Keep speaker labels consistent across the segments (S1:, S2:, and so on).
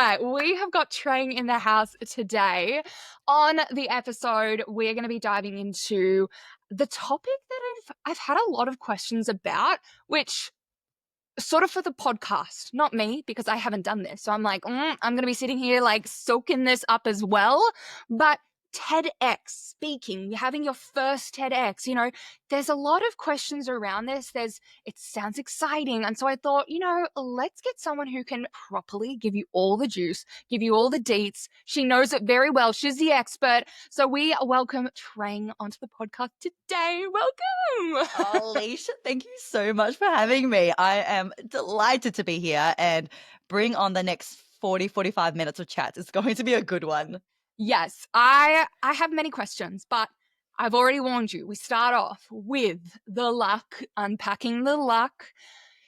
S1: right, we have got Trang in the house today. On the episode, we're going to be diving into the topic that I've had a lot of questions about, which sort of for the podcast, not me, because I haven't done this. So I'm like, I'm going to be sitting here like soaking this up as well. But TEDx speaking, having your first TEDx, there's a lot of questions around this. It sounds exciting. And so I thought, let's get someone who can properly give you all the juice, give you all the deets. She knows it very well. She's the expert. So we welcome Trang onto the podcast today. Welcome.
S2: Oh, Alicia, thank you so much for having me. I am delighted to be here and bring on the next 45 minutes of chat. It's going to be a good one.
S1: Yes, I have many questions, but I've already warned you. We start off with the luck, unpacking the luck.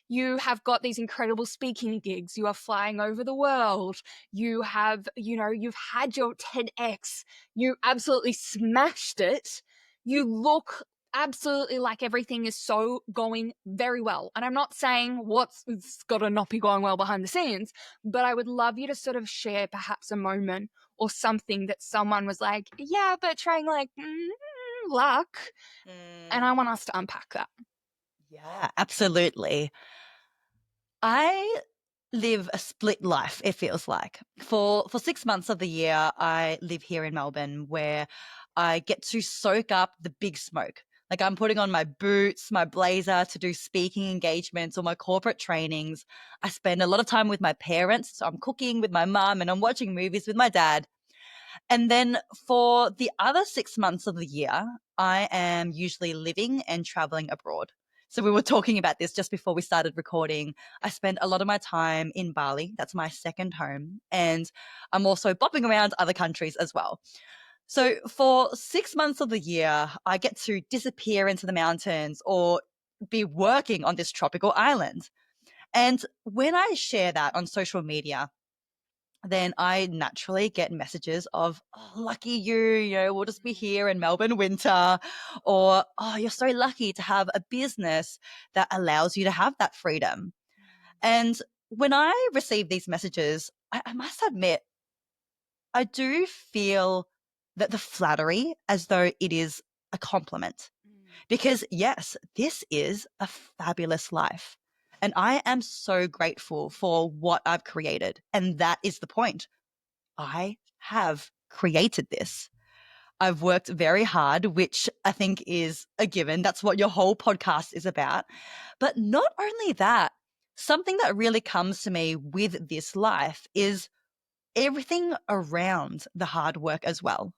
S1: You have got these incredible speaking gigs. You are flying over the world. You have, you've had your TEDx. You absolutely smashed it. You look absolutely like everything is so going very well. And I'm not saying what's got to not be going well behind the scenes, but I would love you to sort of share perhaps a moment or something that someone was like, yeah, but trying like luck. And I want us to unpack that.
S2: Yeah, absolutely. I live a split life, it feels like. For 6 months of the year, I live here in Melbourne where I get to soak up the big smoke. Like I'm putting on my boots, my blazer to do speaking engagements or my corporate trainings. I spend a lot of time with my parents. So I'm cooking with my mum and I'm watching movies with my dad. And then for the other 6 months of the year, I am usually living and traveling abroad. So we were talking about this just before we started recording. I spend a lot of my time in Bali. That's my second home. And I'm also bopping around other countries as well. So for 6 months of the year, I get to disappear into the mountains or be working on this tropical island. And when I share that on social media, then I naturally get messages of, oh, lucky you, we'll just be here in Melbourne winter. Or, oh, you're so lucky to have a business that allows you to have that freedom. And when I receive these messages, I must admit, I do feel that the flattery as though it is a compliment. Because yes, this is a fabulous life. And I am so grateful for what I've created. And that is the point. I have created this. I've worked very hard, which I think is a given. That's what your whole podcast is about. But not only that, something that really comes to me with this life is everything around the hard work as well.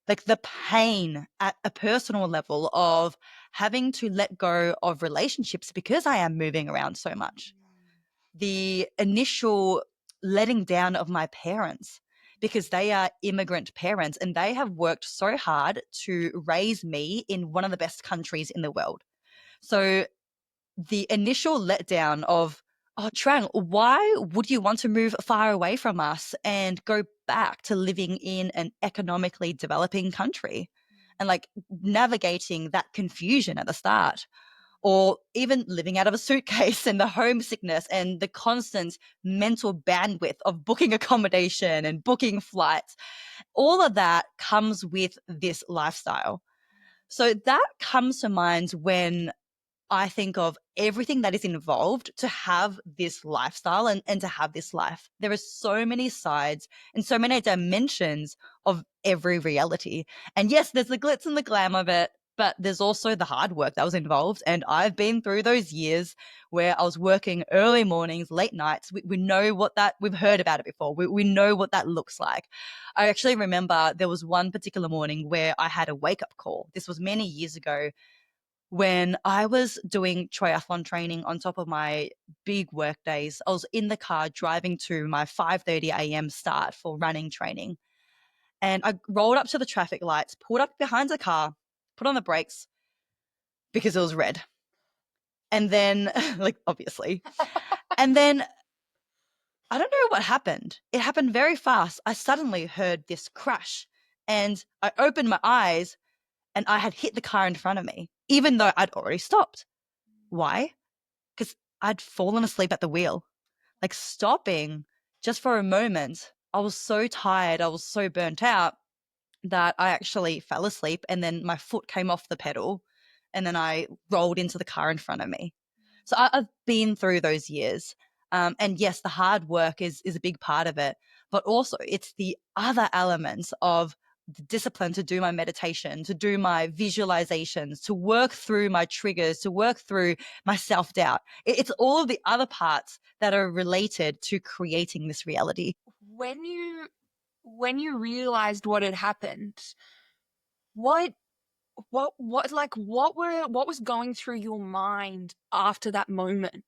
S2: Like the pain at a personal level of having to let go of relationships because I am moving around so much. The initial letting down of my parents because they are immigrant parents and they have worked so hard to raise me in one of the best countries in the world. So the initial letdown of, oh, Trang, why would you want to move far away from us and go back to living in an economically developing country? And like navigating that confusion at the start, or even living out of a suitcase and the homesickness and the constant mental bandwidth of booking accommodation and booking flights. All of that comes with this lifestyle. So that comes to mind when I think of everything that is involved to have this lifestyle and to have this life. There are so many sides and so many dimensions of every reality. And yes, there's the glitz and the glam of it, but there's also the hard work that was involved. And I've been through those years where I was working early mornings, late nights. We know what that, we've heard about it before. We know what that looks like. I actually remember there was one particular morning where I had a wake up call. This was many years ago when I was doing triathlon training on top of my big work days. I was in the car driving to my 5:30 a.m. start for running training. And I rolled up to the traffic lights, pulled up behind the car, put on the brakes because it was red. And then, like, obviously. And then I don't know what happened. It happened very fast. I suddenly heard this crash and I opened my eyes and I had hit the car in front of me, even though I'd already stopped. Why? Because I'd fallen asleep at the wheel. Like stopping just for a moment, I was so tired, I was so burnt out that I actually fell asleep, and then my foot came off the pedal, and then I rolled into the car in front of me. So I've been through those years. And yes, the hard work is a big part of it, but also it's the other elements of the discipline to do my meditation, to do my visualizations, to work through my triggers, to work through my self-doubt. It's all of the other parts that are related to creating this reality.
S1: When you realized what had happened, what what was going through your mind after that moment?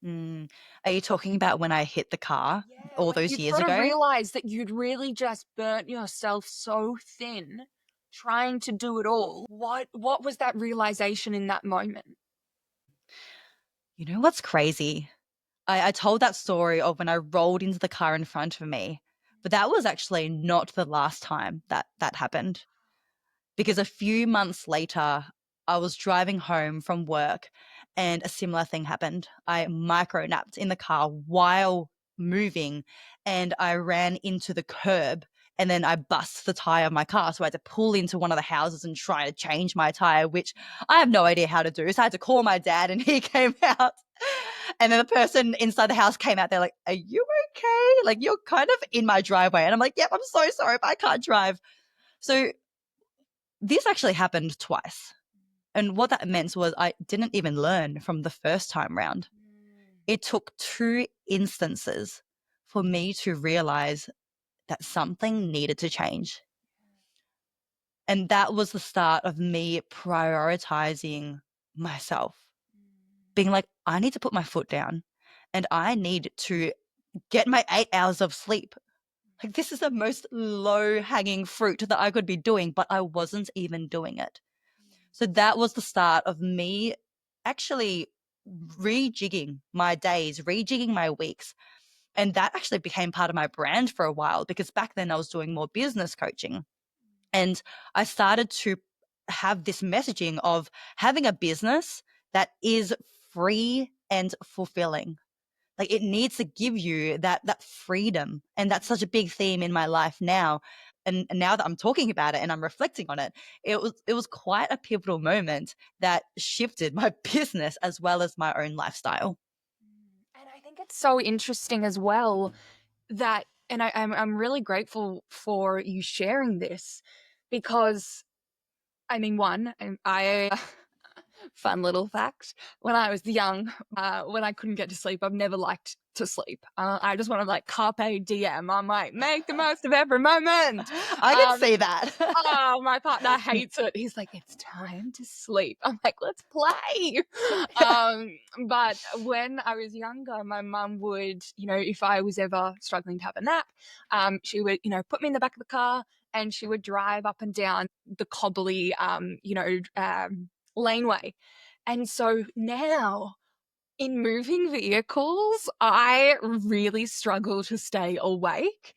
S2: Mm. Are you talking about when I hit the car
S1: Yeah,
S2: all
S1: when
S2: those
S1: you
S2: years
S1: sort of
S2: ago?
S1: realized that you'd really just burnt yourself so thin trying to do it all. What was that realization in that moment?
S2: You know what's crazy? I told that story of when I rolled into the car in front of me, but that was actually not the last time that happened. Because a few months later, I was driving home from work and a similar thing happened. I micro napped in the car while moving, and I ran into the curb, and then I bust the tire of my car. So I had to pull into one of the houses and try to change my tire, which I have no idea how to do. So I had to call my dad, and he came out. And then the person inside the house came out. They're like, "Are you okay? Like, you're kind of in my driveway." And I'm like, "Yep, I'm so sorry, but I can't drive." So this actually happened twice. And what that meant was I didn't even learn from the first time round. It took two instances for me to realize that something needed to change. And that was the start of me prioritizing myself, being like, I need to put my foot down and I need to get my 8 hours of sleep. Like, this is the most low hanging fruit that I could be doing, but I wasn't even doing it. So that was the start of me actually rejigging my days, rejigging my weeks. And that actually became part of my brand for a while, because back then I was doing more business coaching. And I started to have this messaging of having a business that is free and fulfilling. Like, it needs to give you that freedom. And that's such a big theme in my life now. And now that I'm talking about it and I'm reflecting on it, it was quite a pivotal moment that shifted my business as well as my own lifestyle.
S1: And I think it's so interesting as well that, and I'm really grateful for you sharing this because I mean, one, I fun little fact. When I was young, when I couldn't get to sleep, I've never liked to sleep. I just want to like carpe diem. I'm like, make the most of every moment.
S2: I can
S1: Um,
S2: see that.
S1: oh, my partner hates it. He's like, it's time to sleep. I'm like, let's play. Um, but when I was younger, my mum would, if I was ever struggling to have a nap, she would, put me in the back of the car and she would drive up and down the cobbly, laneway. And so now in moving vehicles, I really struggle to stay awake.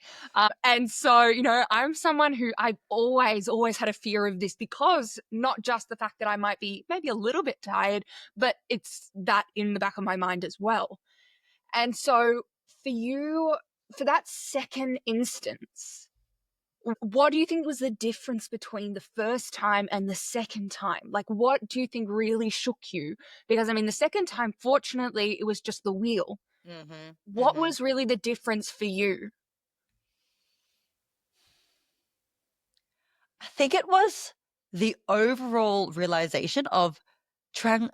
S1: And so, I'm someone who I've always had a fear of this because not just the fact that I might be maybe a little bit tired, but it's that in the back of my mind as well. And so for you, for that second instance, what do you think was the difference between the first time and the second time? Like, what do you think really shook you? Because, I mean, the second time, fortunately, it was just the wheel.
S2: Hmm.
S1: What
S2: Hmm.
S1: was really the difference for you?
S2: I think it was the overall realization of, Trang,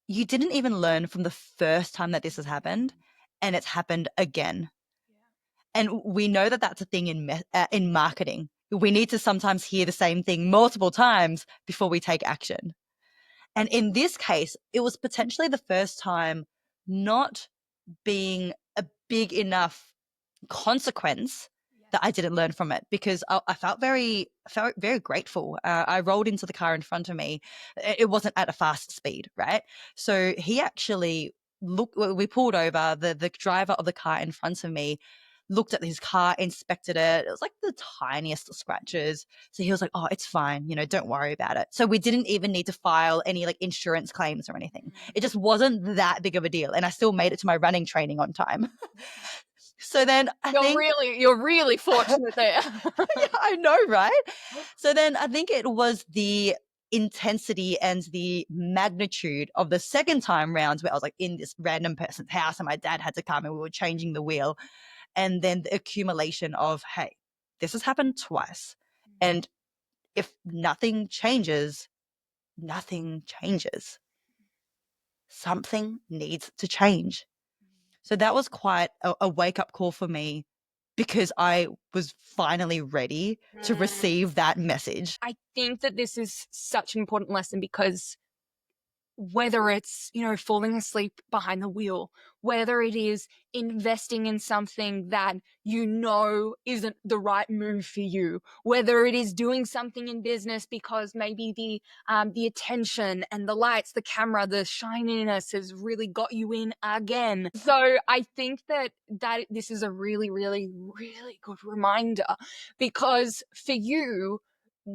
S2: you didn't even learn from the first time that this has happened, and it's happened again. And we know that that's a thing in marketing. We need to sometimes hear the same thing multiple times before we take action. And in this case, it was potentially the first time not being a big enough consequence that I didn't learn from it, because I felt very grateful. I rolled into the car in front of me. It wasn't at a fast speed, right? So he actually looked. We pulled over. The driver of the car in front of me looked at his car, inspected it. It was like the tiniest of scratches. So he was like, "Oh, it's fine. Don't worry about it." So we didn't even need to file any like insurance claims or anything. It just wasn't that big of a deal, and I still made it to my running training on time. So then I think
S1: You're really fortunate there.
S2: yeah, I know, right? So then I think it was the intensity and the magnitude of the second time round where I was like in this random person's house and my dad had to come and we were changing the wheel. And then the accumulation of, hey, this has happened twice. And if nothing changes, nothing changes. Something needs to change. So that was quite a wake up call for me because I was finally ready to receive that message.
S1: I think that this is such an important lesson because whether it's, falling asleep behind the wheel, whether it is investing in something that isn't the right move for you, whether it is doing something in business because maybe the attention and the lights, the camera, the shininess has really got you in again. So I think that this is a really, really, really good reminder because for you,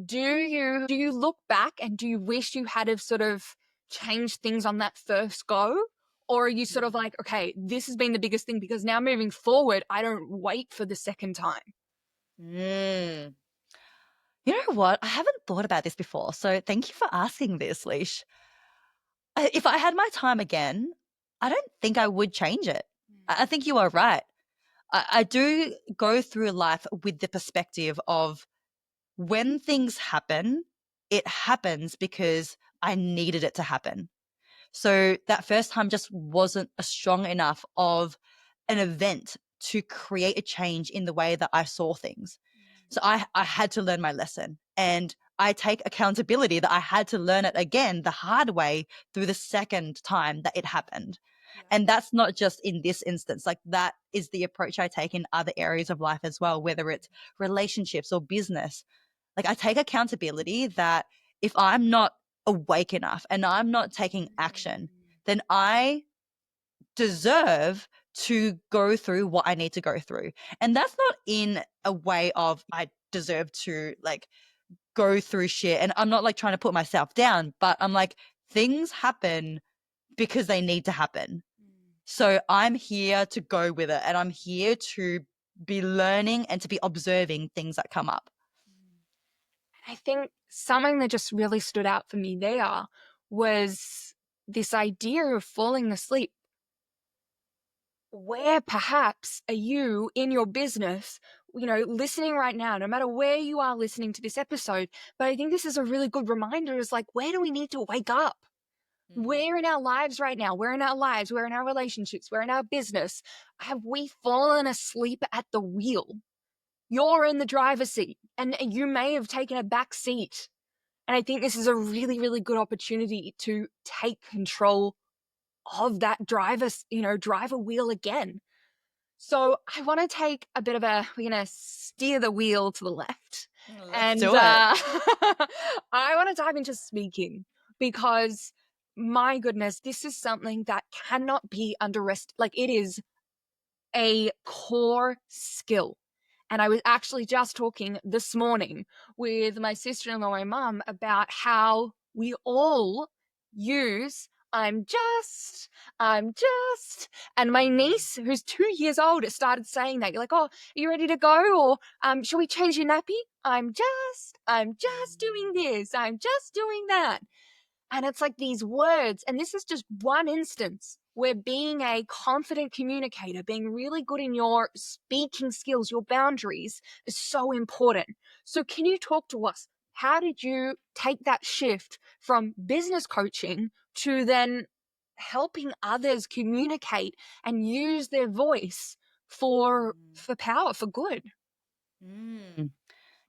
S1: do you look back and do you wish you had have sort of changed things on that first go? Or are you sort of like, okay, this has been the biggest thing because now moving forward, I don't wait for the second time.
S2: Mm. You know what? I haven't thought about this before. So thank you for asking this, Leash. If I had my time again, I don't think I would change it. I think you are right. I do go through life with the perspective of when things happen, it happens because I needed it to happen. So that first time just wasn't a strong enough of an event to create a change in the way that I saw things. So I had to learn my lesson. And I take accountability that I had to learn it again the hard way through the second time that it happened. And that's not just in this instance. Like that is the approach I take in other areas of life as well, whether it's relationships or business. Like I take accountability that if I'm not awake enough and I'm not taking action, then I deserve to go through what I need to go through. And that's not in a way of I deserve to like go through shit. And I'm not like trying to put myself down, but I'm like, things happen because they need to happen. So I'm here to go with it and I'm here to be learning and to be observing things that come up.
S1: I think something that just really stood out for me there was this idea of falling asleep. Where perhaps are you in your business, listening right now, no matter where you are listening to this episode? But I think this is a really good reminder is like, where do we need to wake up? Where in our lives right now, where in our lives, where in our relationships, where in our business, have we fallen asleep at the wheel? You're in the driver's seat and you may have taken a back seat. And I think this is a really, really good opportunity to take control of that driver wheel again. So I want to take a bit of we're going to steer the wheel to the left.
S2: Let's
S1: And
S2: do it.
S1: I want to dive into speaking because my goodness, this is something that cannot be underestimated. Like it is a core skill. And I was actually just talking this morning with my sister-in-law and mum about how we all use I'm just. And my niece, who's 2 years old, started saying that. You're like, oh, are you ready to go? Or shall we change your nappy? I'm just doing this. I'm just doing that. And it's like these words, and this is just one instance where being a confident communicator, being really good in your speaking skills, your boundaries is so important. So can you talk to us? How did you take that shift from business coaching to then helping others communicate and use their voice for power, for good?
S2: Mm.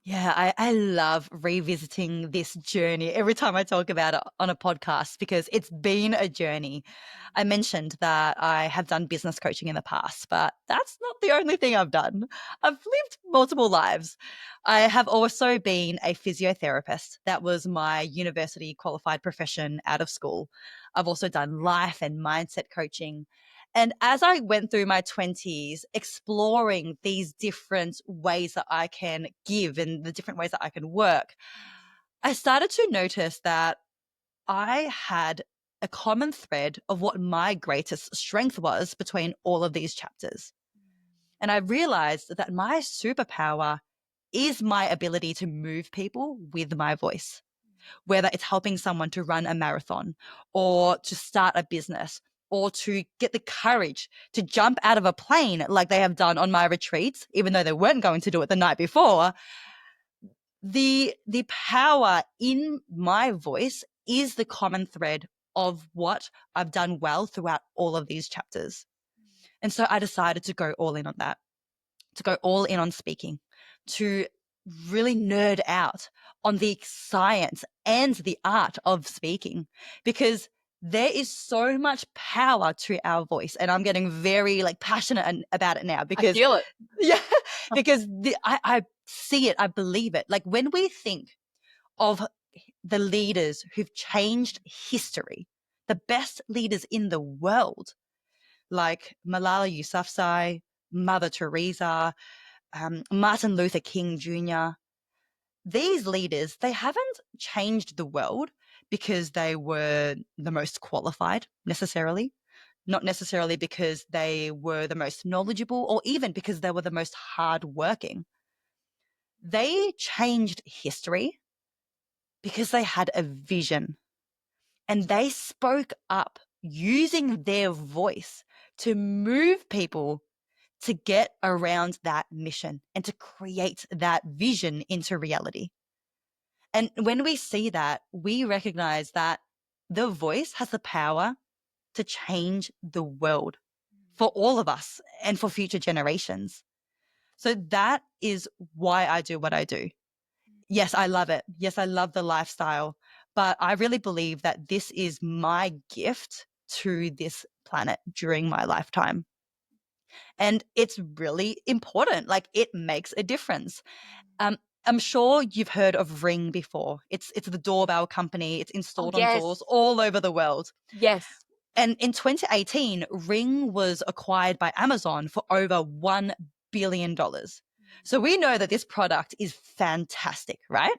S2: Yeah, I love revisiting this journey every time I talk about it on a podcast because it's been a journey. I mentioned that I have done business coaching in the past, but that's not the only thing I've done. I've lived multiple lives. I have also been a physiotherapist. That was my university qualified profession out of school. I've also done life and mindset coaching. And as I went through my 20s, exploring these different ways that I can give and the different ways that I can work, I started to notice that I had a common thread of what my greatest strength was between all of these chapters. And I realized that my superpower is my ability to move people with my voice, whether it's helping someone to run a marathon or to start a business or to get the courage to jump out of a plane like they have done on my retreats, even though they weren't going to do it the night before. The power in my voice is the common thread of what I've done well throughout all of these chapters. And so I decided to go all in on that, to go all in on speaking, to really nerd out on the science and the art of speaking, because there is so much power to our voice. And I'm getting very passionate about it now because
S1: I feel it.
S2: yeah, because I see it, I believe it. Like when we think of the leaders who've changed history, the best leaders in the world, like Malala Yousafzai, Mother Teresa, Martin Luther King Jr., these leaders, they haven't changed the world because they were the most qualified necessarily, not necessarily because they were the most knowledgeable or even because they were the most hardworking. They changed history because they had a vision and they spoke up using their voice to move people to get around that mission and to create that vision into reality. And when we see that, we recognize that the voice has the power to change the world for all of us and for future generations. So that is why I do what I do. Yes, I love it. Yes, I love the lifestyle, but I really believe that this is my gift to this planet during my lifetime. And it's really important. Like it makes a difference. I'm sure you've heard of Ring before. It's the doorbell company. It's
S1: Oh,
S2: installed on
S1: yes.
S2: doors all over the world.
S1: Yes.
S2: And in 2018, Ring was acquired by Amazon for over $1 billion. So we know that this product is fantastic, right?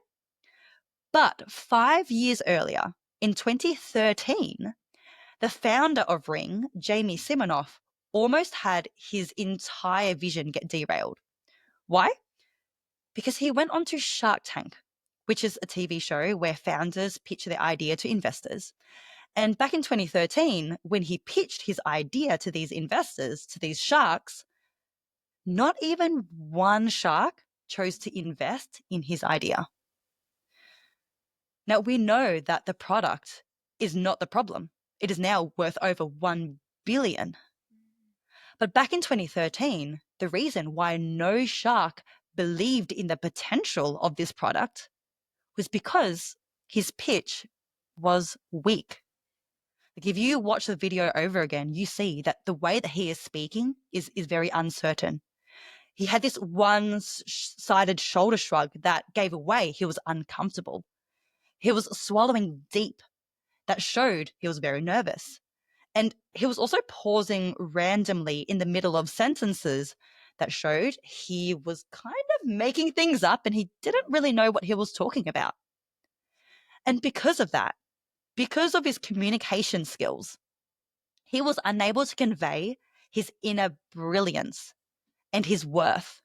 S2: But 5 years earlier, in 2013, the founder of Ring, Jamie Siminoff, almost had his entire vision get derailed. Why? Because he went onto Shark Tank, which is a TV show where founders pitch their idea to investors. And back in 2013, when he pitched his idea to these investors, to these sharks, not even one shark chose to invest in his idea. Now, we know that the product is not the problem. It is now worth over 1 billion. But back in 2013, the reason why no shark believed in the potential of this product was because his pitch was weak. Like if you watch the video over again, you see that the way that he is speaking is very uncertain. He had this one-sided shoulder shrug that gave away he was uncomfortable. He was swallowing deep. That showed he was very nervous. And he was also pausing randomly in the middle of sentences that showed he was kind of making things up and he didn't really know what he was talking about. And because of that, because of his communication skills, he was unable to convey his inner brilliance and his worth.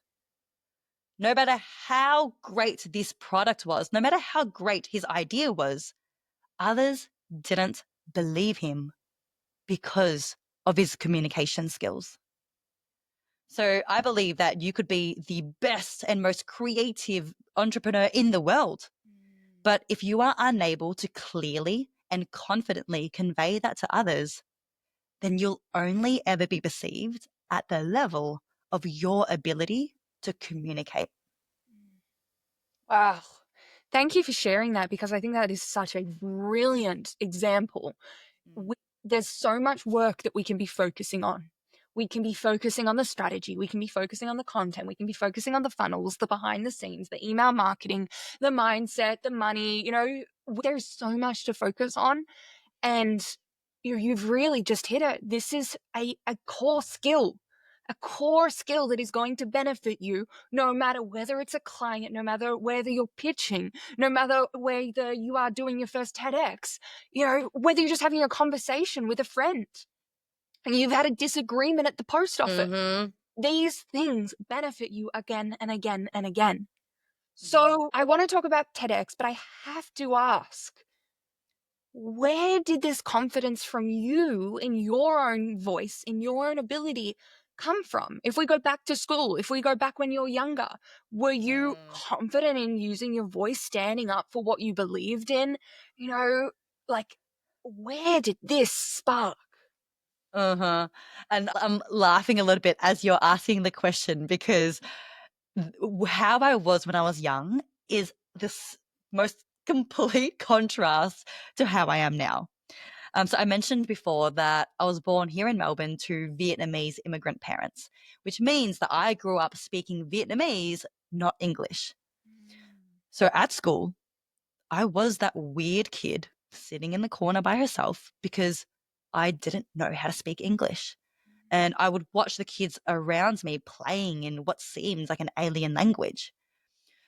S2: No matter how great this product was, no matter how great his idea was, others didn't believe him because of his communication skills. So I believe that you could be the best and most creative entrepreneur in the world. But if you are unable to clearly and confidently convey that to others, then you'll only ever be perceived at the level of your ability to communicate.
S1: Wow. Thank you for sharing that, because I think that is such a brilliant example. There's so much work that we can be focusing on. We can be focusing on the strategy. We can be focusing on the content. We can be focusing on the funnels, the behind the scenes, the email marketing, the mindset, the money. There's so much to focus on. And you've really just hit it. This is a core skill that is going to benefit you no matter whether it's a client, no matter whether you're pitching, no matter whether you are doing your first TEDx, whether you're just having a conversation with a friend and you've had a disagreement at the post office.
S2: Mm-hmm.
S1: these things benefit you again and again and again. So I want to talk about TEDx, but I have to ask, where did this confidence from you in your own voice, in your own ability, come from? If we go back to school, if we go back when you're younger, were you confident in using your voice, standing up for what you believed in? You know, like, where did this spark?
S2: Uh-huh. And I'm laughing a little bit as you're asking the question because how I was when I was young is this most complete contrast to how I am now. So I mentioned before that I was born here in Melbourne to Vietnamese immigrant parents, which means that I grew up speaking Vietnamese, not English. So at school, I was that weird kid sitting in the corner by herself because I didn't know how to speak English. And I would watch the kids around me playing in what seems like an alien language.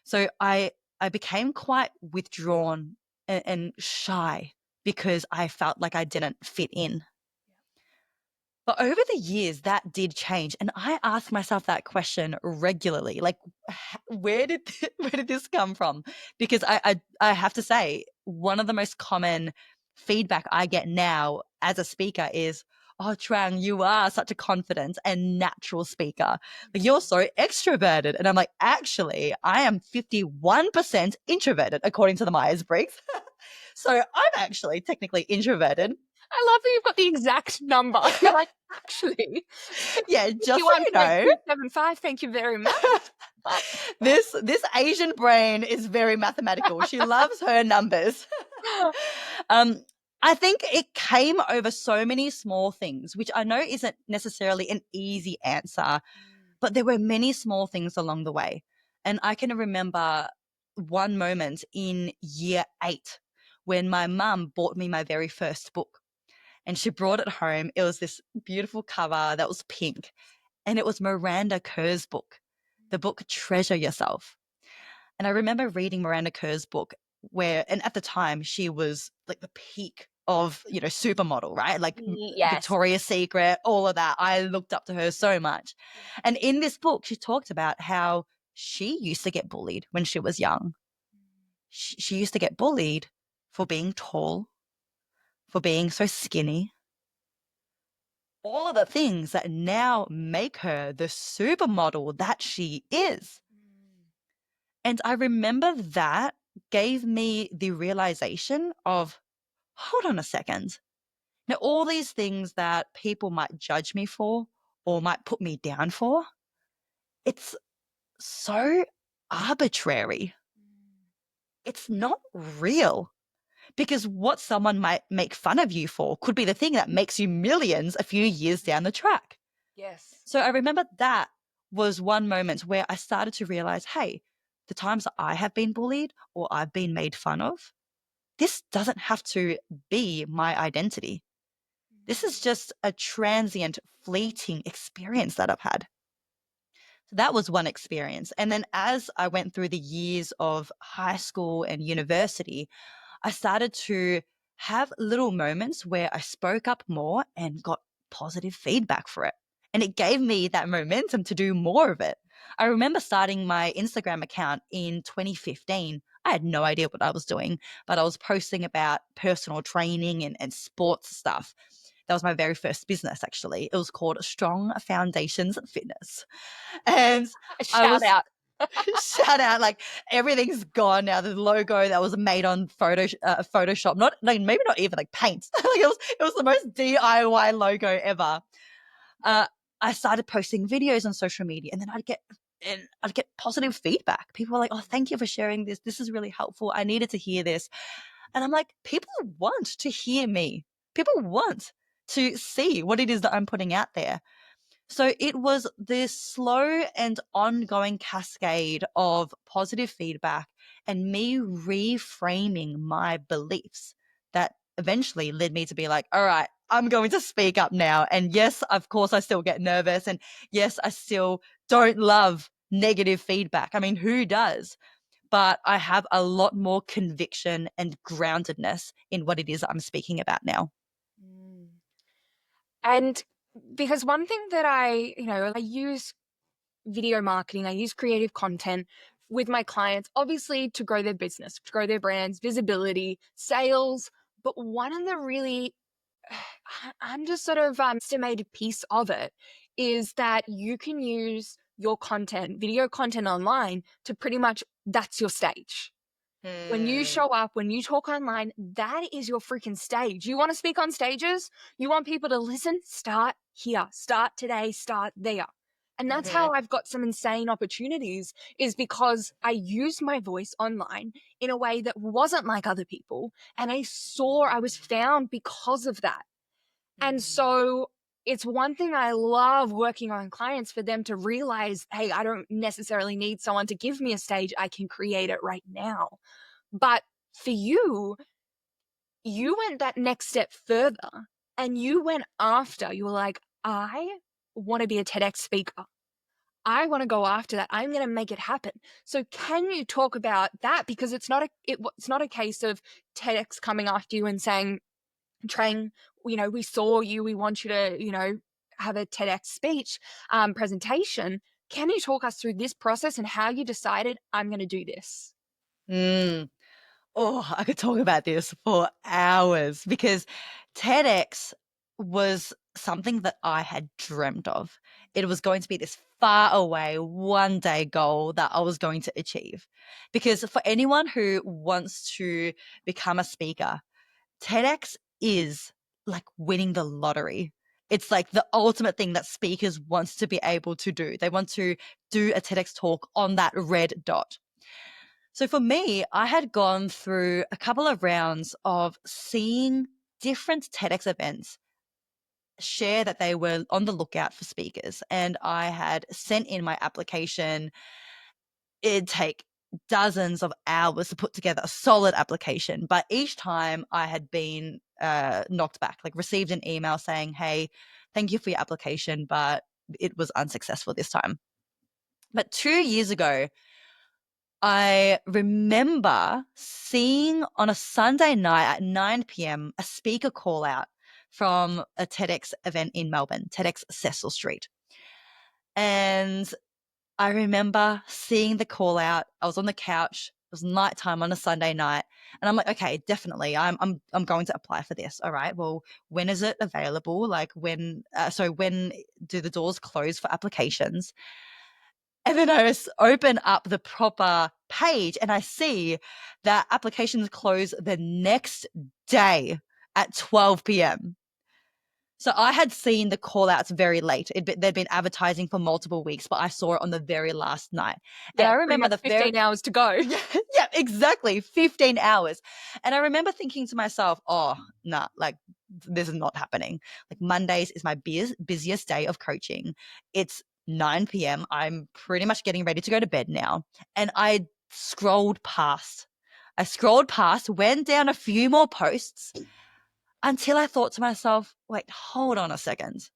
S2: So I became quite withdrawn and shy because I felt like I didn't fit in. But over the years, that did change, and I ask myself that question regularly, like, where did where did this come from? Because I have to say, one of the most common feedback I get now as a speaker is, "Oh, Trang, you are such a confident and natural speaker. Like, you're so extroverted." And I'm like, actually, I am 51% introverted, according to the Myers-Briggs. So I'm actually technically introverted.
S1: I love that you've got the exact number. You're like, actually,
S2: Yeah, just so you know,
S1: 51.275, thank you very much.
S2: this Asian brain is very mathematical. She loves her numbers. um, I think it came over so many small things, which I know isn't necessarily an easy answer, but there were many small things along the way. And I can remember one moment in year 8 when my mum bought me my very first book. And she brought it home. It was this beautiful cover that was pink. And it was Miranda Kerr's book, the book Treasure Yourself. And I remember reading Miranda Kerr's book and at the time she was like the peak of, supermodel, right? Like
S1: Yes.
S2: Victoria's Secret, all of that. I looked up to her so much. And in this book, she talked about how she used to get bullied when she was young. She used to get bullied for being tall, for being so skinny, all of the things that now make her the supermodel that she is. And I remember that gave me the realization of, hold on a second. Now, all these things that people might judge me for or might put me down for, it's so arbitrary. It's not real. Because what someone might make fun of you for could be the thing that makes you millions a few years down the track.
S1: Yes.
S2: So I remember that was one moment where I started to realize, hey, the times that I have been bullied or I've been made fun of, this doesn't have to be my identity. This is just a transient, fleeting experience that I've had. So that was one experience. And then as I went through the years of high school and university, I started to have little moments where I spoke up more and got positive feedback for it. And it gave me that momentum to do more of it. I remember starting my Instagram account in 2015. I had no idea what I was doing, but I was posting about personal training and sports stuff. That was my very first business, actually. It was called Strong Foundations Fitness. And I
S1: Shout
S2: was
S1: out.
S2: shout out, like everything's gone now. The logo that was made on Photoshop, not like maybe not even like paint. Like it was the most DIY logo ever. I started posting videos on social media, and then I'd get positive feedback. People were like, "Oh, thank you for sharing this. This is really helpful. I needed to hear this." And I'm like, people want to hear me. People want to see what it is that I'm putting out there. So it was this slow and ongoing cascade of positive feedback and me reframing my beliefs that eventually led me to be like, all right, I'm going to speak up now. And yes, of course, I still get nervous. And yes, I still don't love negative feedback. I mean, who does? But I have a lot more conviction and groundedness in what it is I'm speaking about now.
S1: And because one thing that I use video marketing, I use creative content with my clients, obviously to grow their business, to grow their brands, visibility, sales. But one of the really I'm just sort of estimated piece of it is that you can use your content, video content online to pretty much, that's your stage. When you
S2: Mm,
S1: show up, when you talk online, that is your freaking stage. You want to speak on stages? You want people to listen? Start here, start today, start there. And that's
S2: mhm,
S1: how I've got some insane opportunities, is because I used my voice online in a way that wasn't like other people. And I was found because of that. And
S2: mm,
S1: so it's one thing I love working on clients, for them to realize, hey, I don't necessarily need someone to give me a stage. I can create it right now. But for you, you went that next step further, and you went after, you were like, I want to be a TEDx speaker. I want to go after that. I'm going to make it happen. So can you talk about that? Because it's not a case of TEDx coming after you and saying, Trang, we saw you, we want you to, have a TEDx speech presentation. Can you talk us through this process and how you decided, I'm going to do this?
S2: mm. Oh, I could talk about this for hours because TEDx was something that I had dreamt of. It was going to be this far away one day goal that I was going to achieve. Because for anyone who wants to become a speaker, TEDx is like winning the lottery. It's like the ultimate thing that speakers want to be able to do. They want to do a TEDx talk on that red dot. So for me, I had gone through a couple of rounds of seeing different TEDx events share that they were on the lookout for speakers. And I had sent in my application. It'd take dozens of hours to put together a solid application. But each time I had been knocked back, like received an email saying, hey, thank you for your application, but it was unsuccessful this time. But 2 years ago, I remember seeing on a Sunday night at 9 p.m. a speaker call out from a TEDx event in Melbourne, TEDx Cecil Street. And I remember seeing the call out. I was on the couch. It was nighttime on a Sunday night. And I'm like, okay, definitely. I'm going to apply for this. All right. Well, when is it available? Like when do the doors close for applications? And then I just open up the proper page and I see that applications close the next day at 12 p.m. So I had seen the call outs very late. They'd been advertising for multiple weeks, but I saw it on the very last night. And
S1: Yeah,
S2: I
S1: pretty
S2: remember
S1: much
S2: the very,
S1: 15 hours to go.
S2: yeah, exactly, 15 hours. And I remember thinking to myself, oh, nah, like this is not happening. Like Mondays is my busiest day of coaching. It's 9 p.m. I'm pretty much getting ready to go to bed now. And I scrolled past. Went down a few more posts until I thought to myself, wait, hold on a second.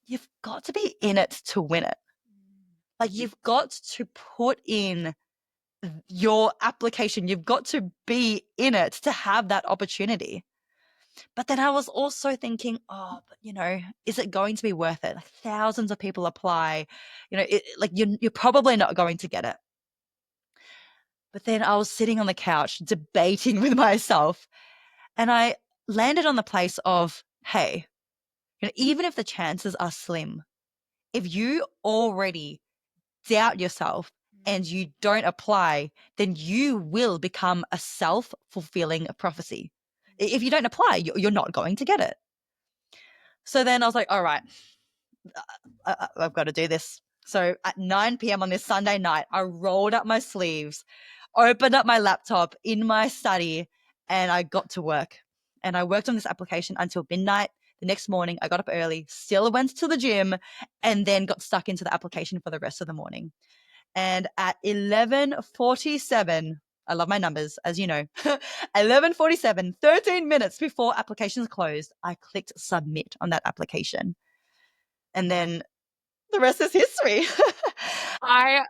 S2: You've got to be in it to win it. Like you've got to put in your application. You've got to be in it to have that opportunity. But then I was also thinking, oh, but is it going to be worth it? Like thousands of people apply, like you're probably not going to get it. But then I was sitting on the couch debating with myself and I landed on the place of, hey, even if the chances are slim, if you already doubt yourself and you don't apply, then you will become a self-fulfilling prophecy. If you don't apply, you're not going to get it. So then I was like, all right, I've got to do this. So at 9 p.m. on this Sunday night, I rolled up my sleeves, opened up my laptop in my study, and I got to work. And I worked on this application until midnight. The next morning, I got up early, still went to the gym, and then got stuck into the application for the rest of the morning. And at 11:47, I love my numbers, as you know, 11:47, 13 minutes before applications closed, I clicked submit on that application. And then the rest is history.
S1: I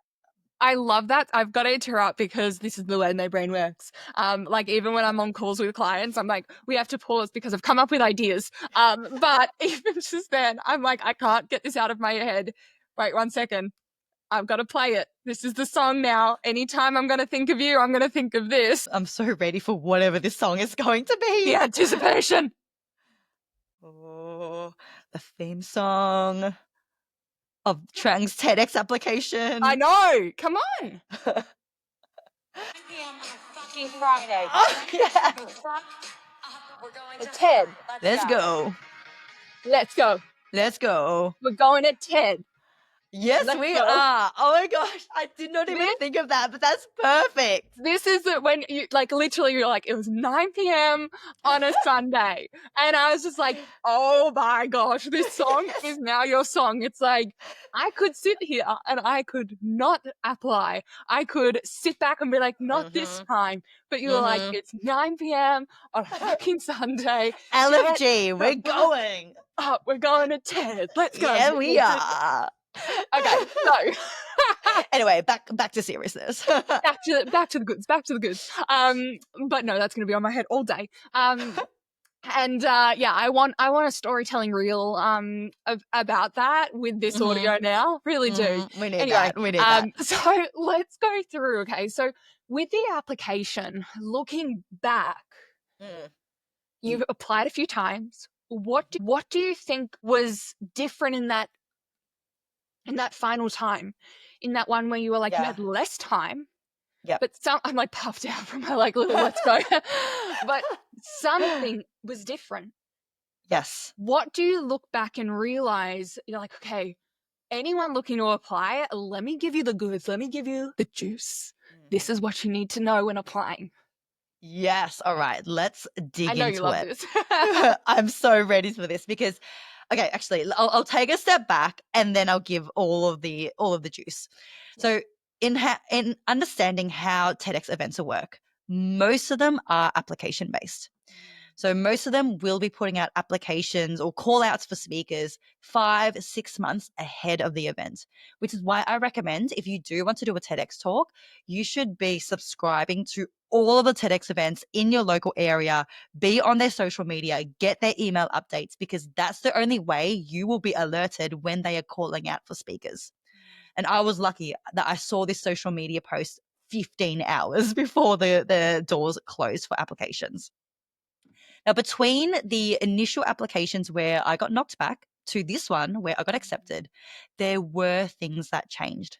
S1: I love that. I've got to interrupt because this is the way my brain works. Like even when I'm on calls with clients, I'm like, we have to pause because I've come up with ideas. But even just then, I'm like, I can't get this out of my head. wait 1 second. I've got to play it. This is the song now. Anytime I'm going to think of you, I'm going to think of this.
S2: I'm so ready for whatever this song is going to be.
S1: The anticipation.
S2: Oh, the theme song of Trang's TEDx application.
S1: I know. Come on.
S3: Fucking Friday.
S2: Oh, yeah.
S3: We're going
S1: At 10.
S2: Let's go.
S1: Let's go.
S2: Let's go.
S1: We're going at 10.
S2: Yes,
S1: Let's
S2: we
S1: go.
S2: are. Oh my gosh. I did not even think of that, but that's perfect.
S1: This is when you, like, literally you're like, it was 9 p.m. on a Sunday. And I was just like, oh my gosh, this song is now your song. It's like, I could sit here and I could not apply. I could sit back and be like, not this time. But you were like, it's 9 p.m. on a fucking Sunday.
S2: LFG, we're going.
S1: Oh, we're going to 10. Let's go.
S2: Yeah, we are.
S1: Okay, so
S2: anyway, back to seriousness.
S1: back to the goods. But no, that's gonna be on my head all day. And yeah, I want a storytelling reel about that with this audio now. Really do.
S2: We need that. We need that.
S1: So let's go through. Okay, so with the application, looking back, you've applied a few times. What do you think was different in that final time, in that one where you were like, you had less time, but I'm like puffed out from my like little let's go, but something was different.
S2: Yes.
S1: What do you look back and realize you're like, okay, anyone looking to apply, let me give you the goods, let me give you the juice. This is what you need to know when applying.
S2: Yes. All right. Let's dig into it. I know you love this. I'm so ready for this because, okay, actually, I'll take a step back and then I'll give all of the juice. So, in understanding how TEDx events will work, most of them are application based. So most of them will be putting out applications or call outs for speakers 5-6 months ahead of the event, which is why I recommend if you do want to do a TEDx talk, you should be subscribing to all of the TEDx events in your local area, be on their social media, get their email updates, because that's the only way you will be alerted when they are calling out for speakers. And I was lucky that I saw this social media post 15 hours before the doors closed for applications. Now, between the initial applications where I got knocked back to this one where I got accepted, there were things that changed.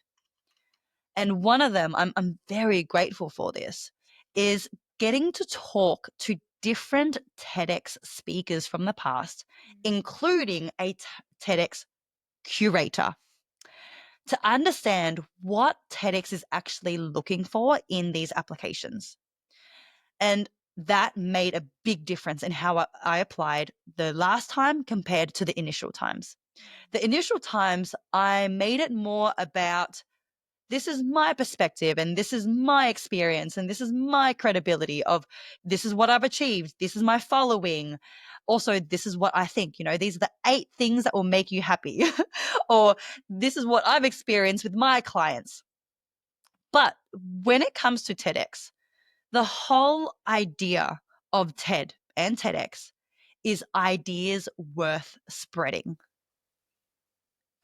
S2: And one of them, I'm very grateful for this, is getting to talk to different TEDx speakers from the past, including a TEDx curator, to understand what TEDx is actually looking for in these applications. And that made a big difference in how I applied the last time compared to the initial times. The initial times, I made it more about this is my perspective and this is my experience and this is my credibility of this is what I've achieved. This is my following. Also, this is what I think, these are the 8 things that will make you happy or this is what I've experienced with my clients. But when it comes to TEDx, the whole idea of TED and TEDx is ideas worth spreading.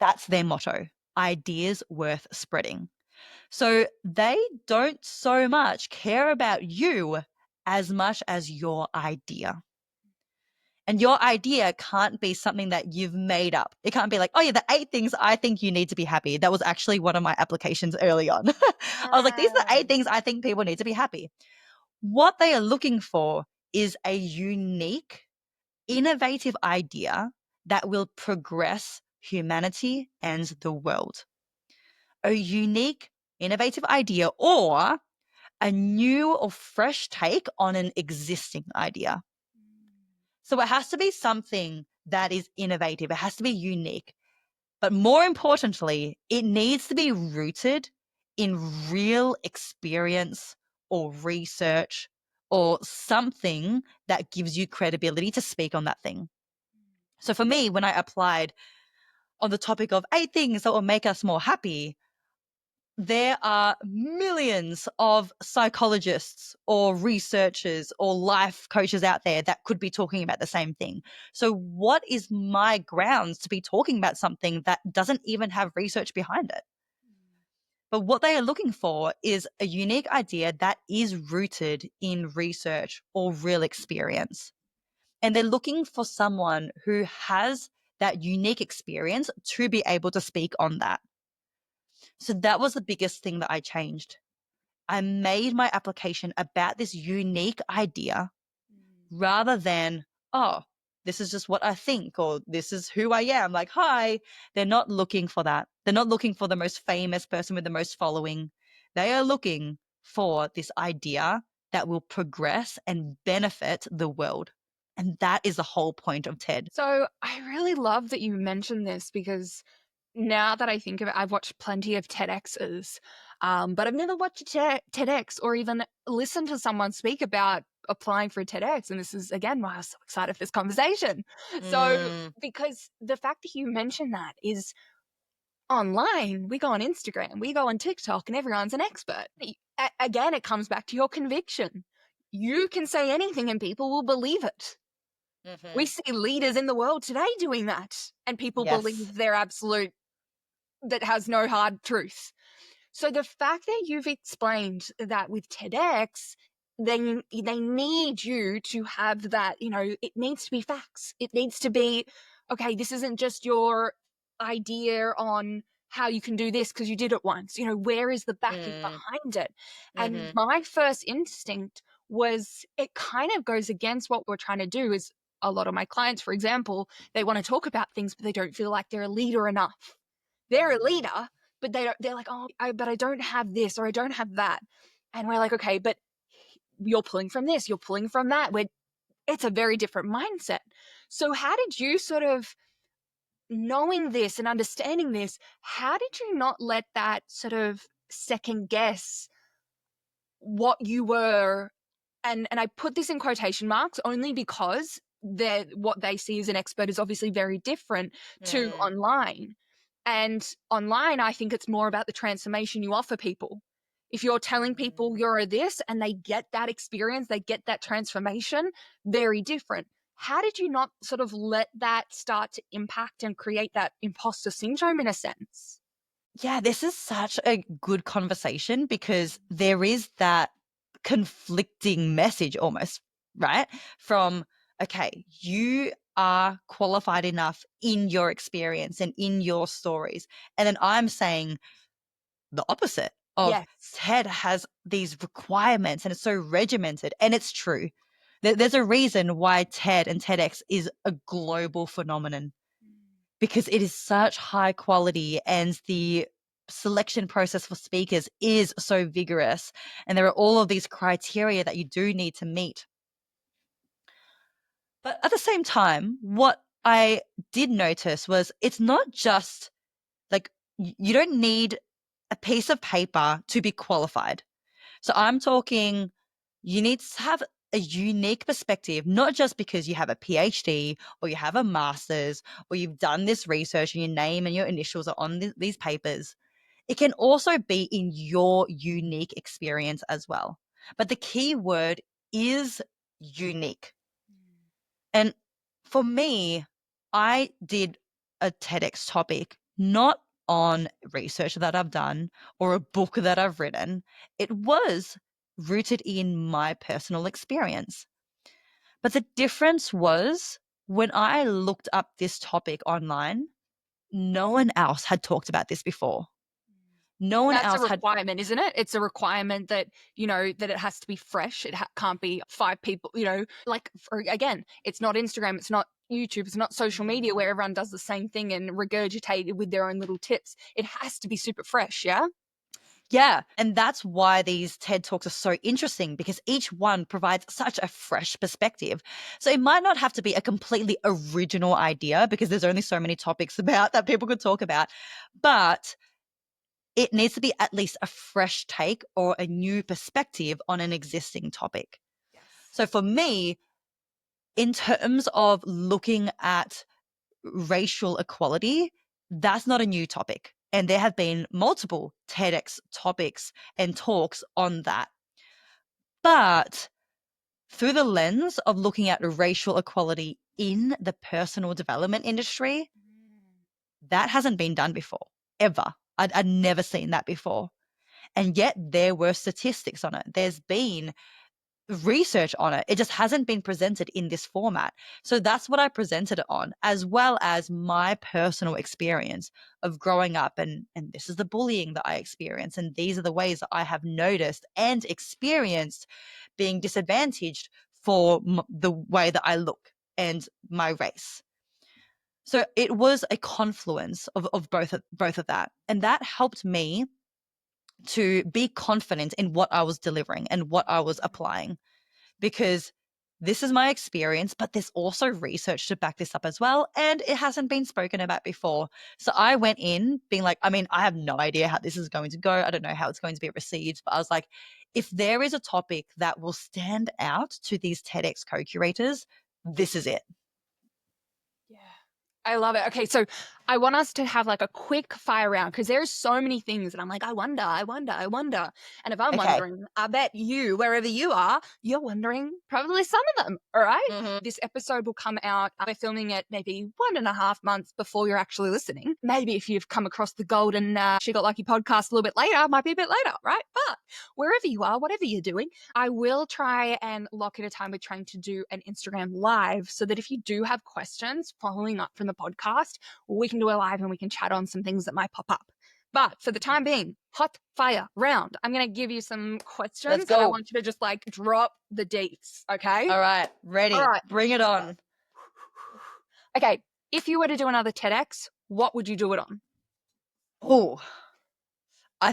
S2: That's their motto, ideas worth spreading. So they don't so much care about you as much as your idea. And your idea can't be something that you've made up. It can't be like, oh yeah, the 8 things I think you need to be happy. That was actually one of my applications early on. I was like, these are the 8 things I think people need to be happy. What they are looking for is a unique, innovative idea that will progress humanity and the world. A unique, innovative idea or a new or fresh take on an existing idea. So it has to be something that is innovative. It has to be unique. But more importantly, it needs to be rooted in real experience or research or something that gives you credibility to speak on that thing. So for me, when I applied on the topic of 8 things that will make us more happy, there are millions of psychologists or researchers or life coaches out there that could be talking about the same thing. So what is my grounds to be talking about something that doesn't even have research behind it? But what they are looking for is a unique idea that is rooted in research or real experience. And they're looking for someone who has that unique experience to be able to speak on that. So that was the biggest thing that I changed. I made my application about this unique idea rather than, oh, this is just what I think, or this is who I am. Like, hi. They're not looking for that. They're not looking for the most famous person with the most following. They are looking for this idea that will progress and benefit the world. And that is the whole point of TED.
S1: So I really love that you mentioned this, because now that I think of it, I've watched plenty of TEDx's, but I've never watched a TEDx or even listened to someone speak about applying for a TEDx. And this is, again, why I was so excited for this conversation. So, because the fact that you mentioned that is online, we go on Instagram, we go on TikTok, and everyone's an expert. Again, it comes back to your conviction. You can say anything and people will believe it. We see leaders in the world today doing that, and people
S2: Yes.
S1: believe they're absolute, that has no hard truth. So the fact that you've explained that with TEDx, then they need you to have that, it needs to be facts. It needs to be, okay, this isn't just your idea on how you can do this because you did it once. Where is the backing behind it? And my first instinct was, it kind of goes against what we're trying to do. Is a lot of my clients, for example, they want to talk about things, but they don't feel like they're a leader enough. They're a leader, but they're like, oh, but I don't have this, or I don't have that. And we're like, okay, but you're pulling from this, you're pulling from that. It's a very different mindset. So how did you sort of, knowing this and understanding this, how did you not let that sort of second guess what you were? And I put this in quotation marks only because what they see as an expert is obviously very different to online. And online, I think it's more about the transformation you offer people. If you're telling people you're a this and they get that experience, they get that transformation, very different. How did you not sort of let that start to impact and create that imposter syndrome in a sense?
S2: Yeah, this is such a good conversation because there is that conflicting message almost, right? From, okay, you are qualified enough in your experience and in your stories. And then I'm saying the opposite of
S1: Yes.
S2: TED has these requirements and it's so regimented. And it's true. There's a reason why TED and TEDx is a global phenomenon, because it is such high quality and the selection process for speakers is so vigorous. And there are all of these criteria that you do need to meet. But at the same time, what I did notice was it's not just like you don't need a piece of paper to be qualified. So I'm talking, you need to have a unique perspective, not just because you have a PhD or you have a master's or you've done this research and your name and your initials are on these papers. It can also be in your unique experience as well. But the key word is unique. And for me, I did a TEDx topic, not on research that I've done or a book that I've written. It was rooted in my personal experience. But the difference was when I looked up this topic online, no one else had talked about this before. No one
S1: That's
S2: else
S1: a
S2: had.
S1: requirement, isn't it? It's a requirement that, that it has to be fresh. It can't be 5 people, again, it's not Instagram, it's not YouTube, it's not social media where everyone does the same thing and regurgitated with their own little tips. It has to be super fresh, yeah?
S2: Yeah. And that's why these TED Talks are so interesting, because each one provides such a fresh perspective. So it might not have to be a completely original idea because there's only so many topics about that people could talk about, but it needs to be at least a fresh take or a new perspective on an existing topic.
S1: Yes.
S2: So for me, in terms of looking at racial equality, that's not a new topic. And there have been multiple TEDx topics and talks on that. But through the lens of looking at racial equality in the personal development industry, that hasn't been done before, ever. I'd never seen that before. And yet there were statistics on it. There's been research on it. It just hasn't been presented in this format. So that's what I presented it on, as well as my personal experience of growing up. And this is the bullying that I experienced. And these are the ways that I have noticed and experienced being disadvantaged for the way that I look and my race. So it was a confluence of both of that. And that helped me to be confident in what I was delivering and what I was applying, because this is my experience, but there's also research to back this up as well. And it hasn't been spoken about before. So I went in being like, I mean, I have no idea how this is going to go. I don't know how it's going to be received, but I was like, if there is a topic that will stand out to these TEDx co-curators, this is it.
S1: Yeah. I love it. Okay, so I want us to have like a quick fire round because there's so many things that I'm like, I wonder. And if I'm
S2: Okay.
S1: wondering, I bet you, wherever you are, you're wondering probably some of them. All right.
S2: Mm-hmm.
S1: This episode will come out. We're filming it maybe 1.5 months before you're actually listening. Maybe if you've come across the golden She Got Lucky podcast a little bit later, might be a bit later, right? But wherever you are, whatever you're doing, I will try and lock in a time with trying to do an Instagram live so that if you do have questions following up from the podcast, we can do a live and we can chat on some things that might pop up. But for the time being, hot fire round. I'm going to give you some questions.
S2: Let's go.
S1: And I want you to just like drop the deets, okay?
S2: All right. Ready.
S1: All right.
S2: Bring it on.
S1: Okay. If you were to do another TEDx, what would you do it on?
S2: Oh,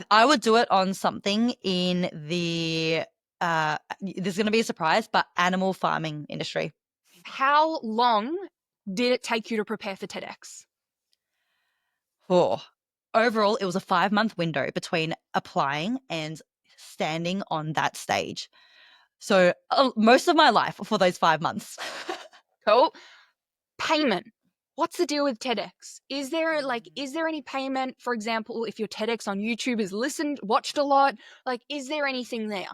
S2: I would do it on something in the, this is going to be a surprise, but animal farming industry.
S1: How long did it take you to prepare for TEDx?
S2: Oh, overall, it was a 5-month window between applying and standing on that stage. So most of my life for those 5 months.
S1: Cool. Payment. What's the deal with TEDx? Is there any payment? For example, if your TEDx on YouTube is listened, watched a lot, like, is there anything there?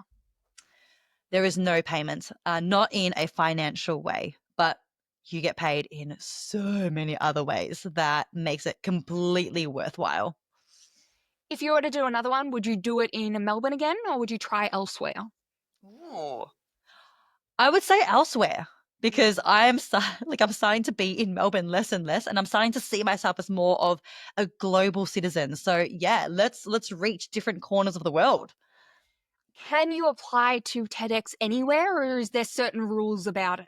S2: There is no payment, not in a financial way, but you get paid in so many other ways that makes it completely worthwhile.
S1: If you were to do another one, would you do it in Melbourne again or would you try elsewhere?
S2: Ooh. I would say elsewhere, because I'm starting to be in Melbourne less and less, and I'm starting to see myself as more of a global citizen. So yeah, let's reach different corners of the world.
S1: Can you apply to TEDx anywhere or is there certain rules about it?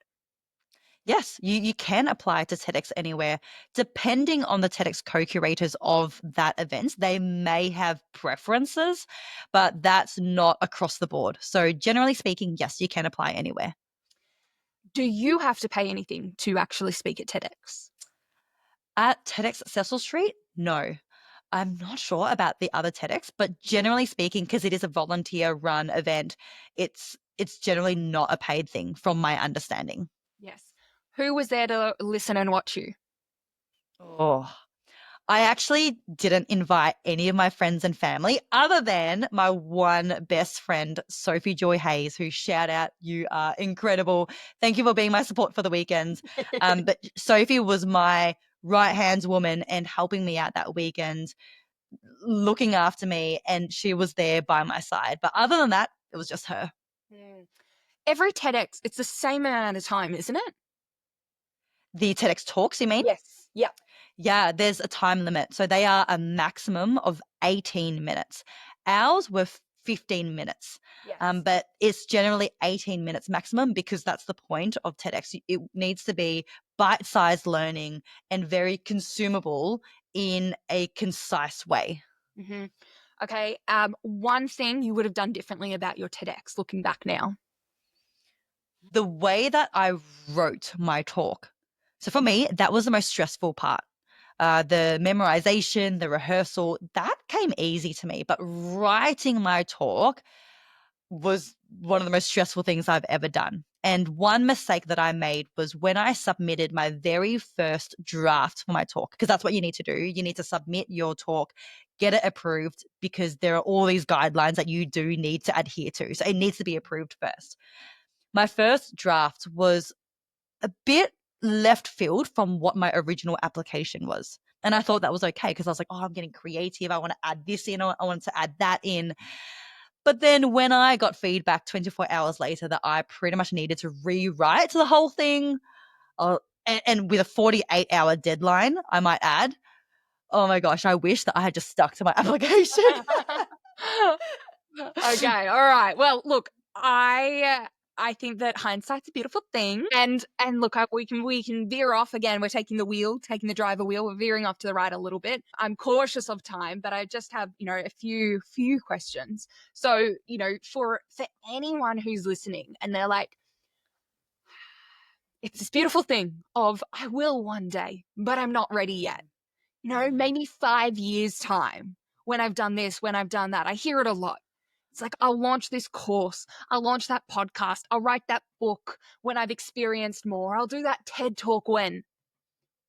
S2: Yes, you can apply to TEDx anywhere. Depending on the TEDx co-curators of that event, they may have preferences, but that's not across the board. So generally speaking, yes, you can apply anywhere.
S1: Do you have to pay anything to actually speak at TEDx?
S2: At TEDx Cecil Street, no. I'm not sure about the other TEDx, but generally speaking, because it is a volunteer-run event, it's generally not a paid thing from my understanding.
S1: Yes. Who was there to listen and watch you?
S2: Oh, I actually didn't invite any of my friends and family other than my one best friend, Sophie Joy Hayes, who, shout out, you are incredible. Thank you for being my support for the weekend. But Sophie was my right-hand woman and helping me out that weekend, looking after me, and she was there by my side. But other than that, it was just her.
S1: Every TEDx, it's the same amount of time, isn't it?
S2: The TEDx talks, you mean?
S1: Yes. Yeah.
S2: Yeah, there's a time limit. So they are a maximum of 18 minutes. Ours were 15 minutes.
S1: Yes.
S2: But it's generally 18 minutes maximum because that's the point of TEDx. It needs to be bite-sized learning and very consumable in a concise way.
S1: Mm-hmm. Okay. One thing you would have done differently about your TEDx looking back now?
S2: The way that I wrote my talk. So for me, that was the most stressful part. The memorization, the rehearsal, that came easy to me. But writing my talk was one of the most stressful things I've ever done. And one mistake that I made was when I submitted my very first draft for my talk, because that's what you need to do. You need to submit your talk get it approved, because there are all these guidelines that you do need to adhere to. So it needs to be approved first. My first draft was a bit left field from what my original application was. And I thought that was okay, because I was like, oh, I'm getting creative. I want to add this in. I want to add that in. But then when I got feedback 24 hours later that I pretty much needed to rewrite the whole thing, and with a 48-hour deadline, I might add, oh my gosh, I wish that I had just stuck to my application.
S1: Okay, all right. Well, look, I think that hindsight's a beautiful thing, and look, we can veer off again. We're taking the driver wheel. We're veering off to the right a little bit. I'm cautious of time, but I just have a few questions. So for anyone who's listening and they're like, it's this beautiful thing of I will one day, but I'm not ready yet. Maybe 5 years time when I've done this, when I've done that. I hear it a lot. It's like, I'll launch this course. I'll launch that podcast. I'll write that book when I've experienced more. I'll do that TED talk when.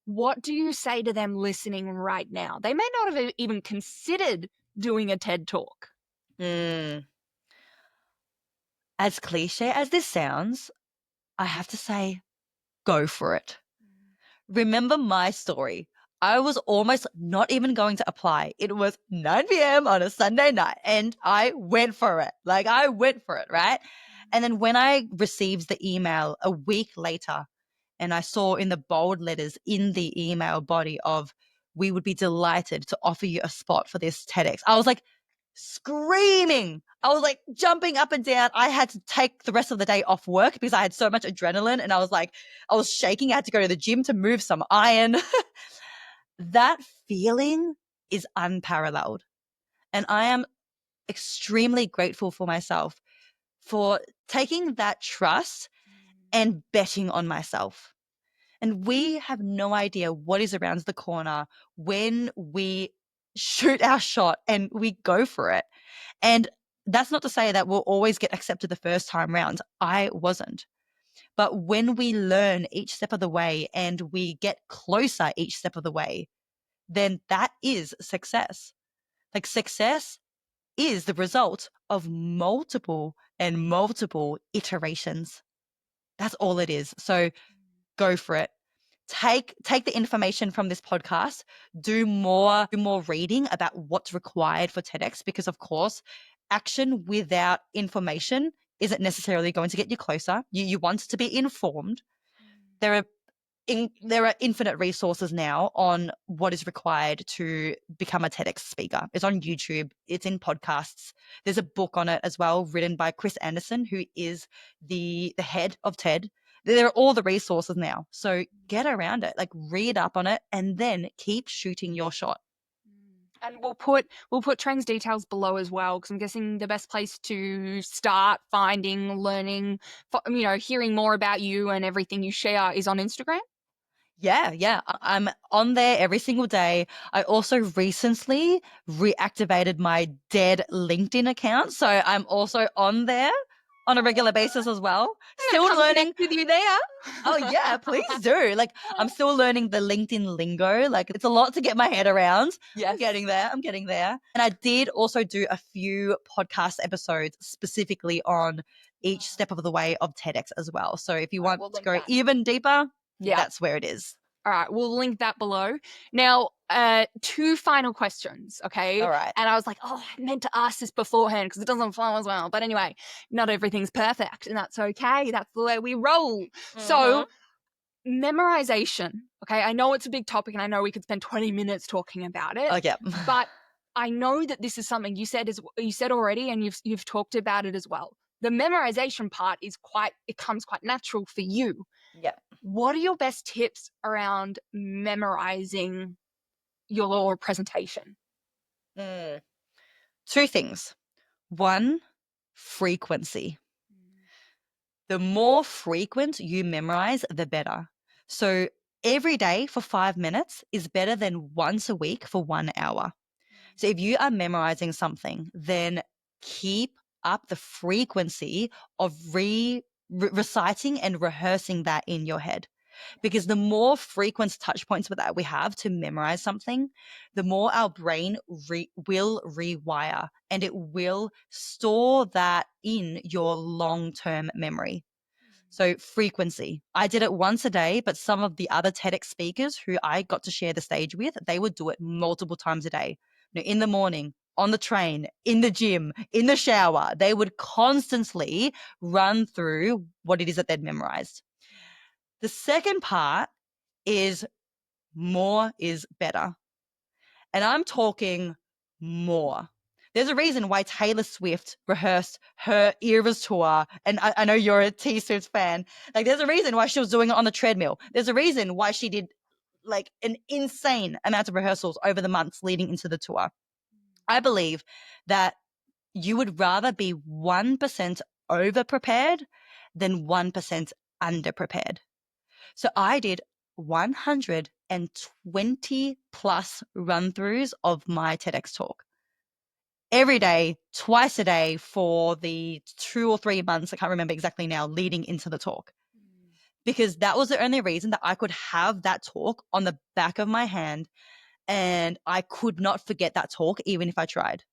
S1: What do you say to them listening right now? They may not have even considered doing a TED talk.
S2: As cliche as this sounds, I have to say, go for it. Remember my story. I was almost not even going to apply. It was 9 p.m. on a Sunday night, and I went for it. Right? And then when I received the email a week later, and I saw in the bold letters in the email body of, we would be delighted to offer you a spot for this TEDx, I was like screaming. I was like jumping up and down. I had to take the rest of the day off work because I had so much adrenaline, and I was shaking. I had to go to the gym to move some iron. That feeling is unparalleled. And I am extremely grateful for myself for taking that trust and betting on myself. And we have no idea what is around the corner when we shoot our shot and we go for it. And that's not to say that we'll always get accepted the first time round. I wasn't. But when we learn each step of the way and we get closer each step of the way, then that is success. Like, success is the result of multiple and multiple iterations. That's all it is. So go for it. Take the information from this podcast, do more reading about what's required for TEDx, because of course, action without information isn't necessarily going to get you closer. You want to be informed. There are infinite resources now on what is required to become a TEDx speaker. It's on YouTube. It's in podcasts. There's a book on it as well, written by Chris Anderson, who is the head of TED. There are all the resources now. So get around it, like read up on it, and then keep shooting your shot.
S1: And we'll put Trang's details below as well, because I'm guessing the best place to start finding, learning, hearing more about you and everything you share is on Instagram.
S2: Yeah. I'm on there every single day. I also recently reactivated my dead LinkedIn account, so I'm also on there on a regular basis as well. Still learning
S1: with you there.
S2: Oh yeah, please do. Like, I'm still learning the LinkedIn lingo. Like, it's a lot to get my head around.
S1: Yes.
S2: I'm getting there. And I did also do a few podcast episodes specifically on each step of the way of TEDx as well. So if you want to go even deeper, that's where it is.
S1: All right, we'll link that below. Now, 2 final questions, okay?
S2: All right.
S1: And I was like, I meant to ask this beforehand because it doesn't flow as well. But anyway, not everything's perfect, and that's okay. That's the way we roll.
S2: Mm-hmm.
S1: So, memorization, okay? I know it's a big topic, and I know we could spend 20 minutes talking about it.
S2: Oh, yeah.
S1: But I know that this is something you said already, and you've talked about it as well. The memorization part comes quite natural for you.
S2: Yeah.
S1: What are your best tips around memorizing your presentation?
S2: 2 things. 1, frequency. The more frequent you memorize, the better. So every day for 5 minutes is better than once a week for 1 hour. So if you are memorizing something, then keep up the frequency of reciting and rehearsing that in your head. because the more frequent touch points that we have to memorize something, the more our brain will rewire, and it will store that in your long-term memory. So frequency. I did it once a day, but some of the other TEDx speakers who I got to share the stage with, they would do it multiple times a day. In the morning, on the train, in the gym, in the shower, they would constantly run through what it is that they'd memorized. The second part is more is better. And I'm talking more. There's a reason why Taylor Swift rehearsed her Eras tour. And I know you're a T Swift fan. Like, there's a reason why she was doing it on the treadmill. There's a reason why she did like an insane amount of rehearsals over the months leading into the tour. I believe that you would rather be 1% over prepared than 1% under prepared. So I did 120 plus run throughs of my TEDx talk every day, twice a day for the 2 or 3 months. I can't remember exactly now, leading into the talk, because that was the only reason that I could have that talk on the back of my hand, and I could not forget that talk even if I tried.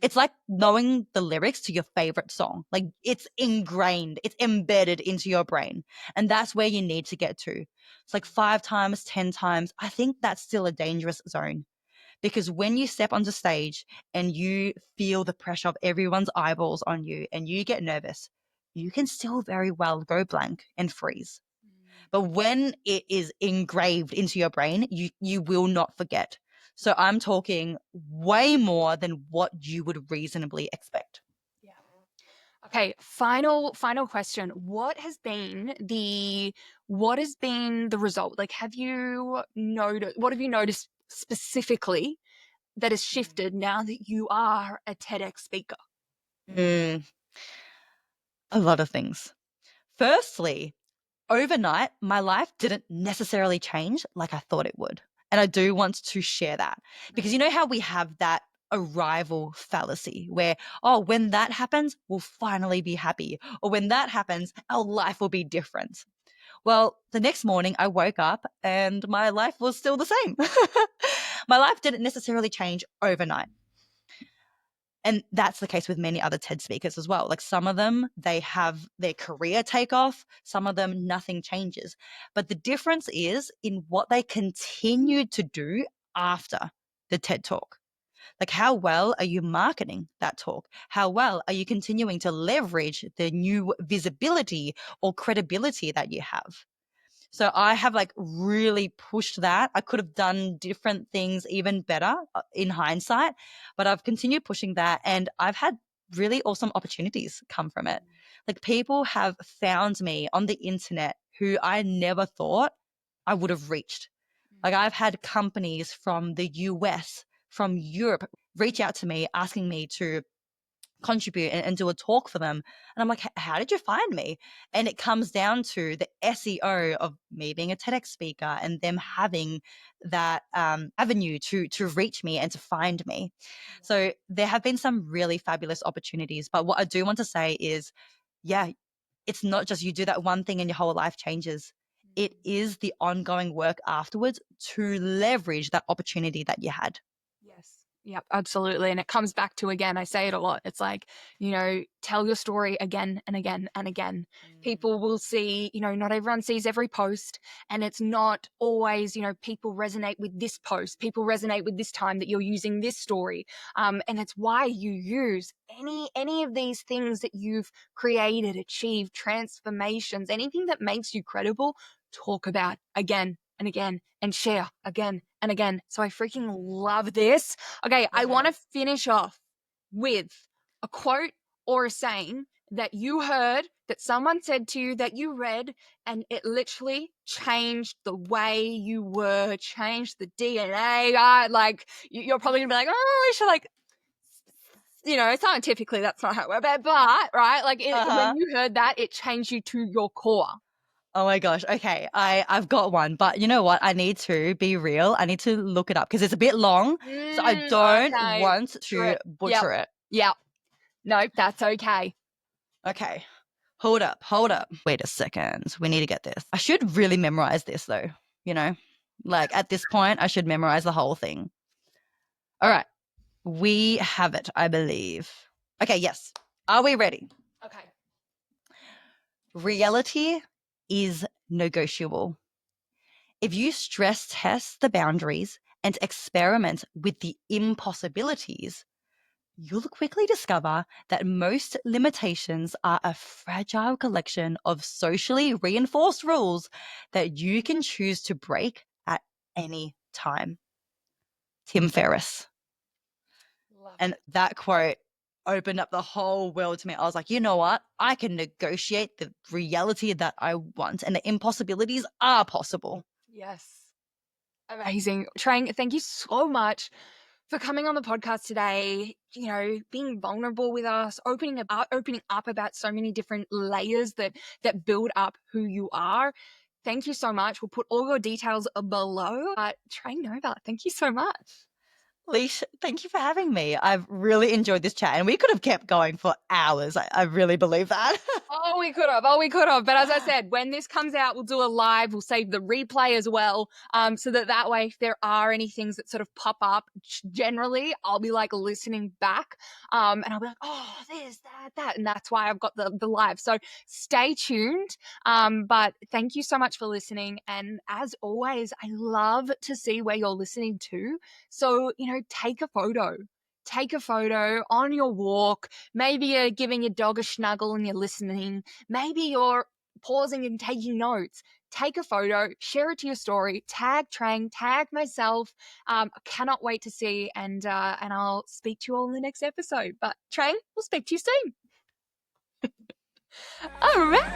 S2: It's like knowing the lyrics to your favorite song. Like, it's ingrained, it's embedded into your brain. And that's where you need to get to. It's like 5 times, 10 times. I think that's still a dangerous zone, because when you step onto stage and you feel the pressure of everyone's eyeballs on you and you get nervous, you can still very well go blank and freeze. But when it is engraved into your brain, you will not forget. So I'm talking way more than what you would reasonably expect.
S1: Yeah. Okay, final question. What has been the result? Like, what have you noticed specifically that has shifted now that you are a TEDx speaker?
S2: A lot of things. Firstly, overnight, my life didn't necessarily change like I thought it would. And I do want to share that, because you know how we have that arrival fallacy where, oh, when that happens, we'll finally be happy. Or when that happens, our life will be different. Well, the next morning I woke up and my life was still the same. My life didn't necessarily change overnight. And that's the case with many other TED speakers as well. Like, some of them, they have their career take off. Some of them, nothing changes. But the difference is in what they continue to do after the TED talk. Like, how well are you marketing that talk? How well are you continuing to leverage the new visibility or credibility that you have? So I have like really pushed that. I could have done different things even better in hindsight, but I've continued pushing that, and I've had really awesome opportunities come from it. Like, people have found me on the internet who I never thought I would have reached. Like, I've had companies from the US, from Europe reach out to me asking me to contribute and do a talk for them. And I'm like, how did you find me? And it comes down to the SEO of me being a TEDx speaker and them having that avenue to reach me and to find me. So there have been some really fabulous opportunities. But what I do want to say is, yeah, it's not just you do that one thing and your whole life changes. It is the ongoing work afterwards to leverage that opportunity that you had.
S1: Yes. Yep, absolutely. And it comes back to, again, I say it a lot. It's like, tell your story again and again and again. People will see, not everyone sees every post, and it's not always, people resonate with this post. People resonate with this time that you're using this story. And it's why you use any of these things that you've created, achieved, transformations, anything that makes you credible, talk about again and again and share again and again. So I freaking love this. Okay, I want to finish off with a quote or a saying that you heard, that someone said to you, that you read, and it literally changed the way you were, changed the DNA. Like, you're probably gonna be like, oh, I should scientifically that's not how it works, but right, like when you heard that, it changed you to your core.
S2: Oh my gosh. Okay. I've got one, but you know what? I need to be real. I need to look it up because it's a bit long. So I don't want to butcher it.
S1: Yeah. No, that's okay.
S2: Okay. Hold up. Wait a second. We need to get this. I should really memorize this though, you know? Like at this point, I should memorize the whole thing. All right. We have it, I believe. Okay, yes. Are we ready?
S1: Okay.
S2: Reality is negotiable. If you stress test the boundaries and experiment with the impossibilities, you'll quickly discover that most limitations are a fragile collection of socially reinforced rules that you can choose to break at any time. Tim Ferriss.
S1: Love
S2: And that quote opened up the whole world to me. I was like, you know what? I can negotiate the reality that I want, and the impossibilities are possible.
S1: Yes. Amazing. Trang, thank you so much for coming on the podcast today, you know, being vulnerable with us, opening up about so many different layers that build up who you are. Thank you so much. We'll put all your details below. Trang Nova, thank you so much.
S2: Leash, thank you for having me. I've really enjoyed this chat, and we could have kept going for hours. I really believe that.
S1: Oh, we could have. But as I said, when this comes out, we'll do a live. We'll save the replay as well, so that way, if there are any things that sort of pop up, generally, I'll be like listening back, and I'll be like, oh, this, that, and that's why I've got the live. So stay tuned. But thank you so much for listening, and as always, I love to see where you're listening to. So take a photo. Take a photo on your walk. Maybe you're giving your dog a snuggle and you're listening. Maybe you're pausing and taking notes. Take a photo, share it to your story, tag Trang, tag myself. I cannot wait to see, and I'll speak to you all in the next episode. But Trang, we'll speak to you soon. All right.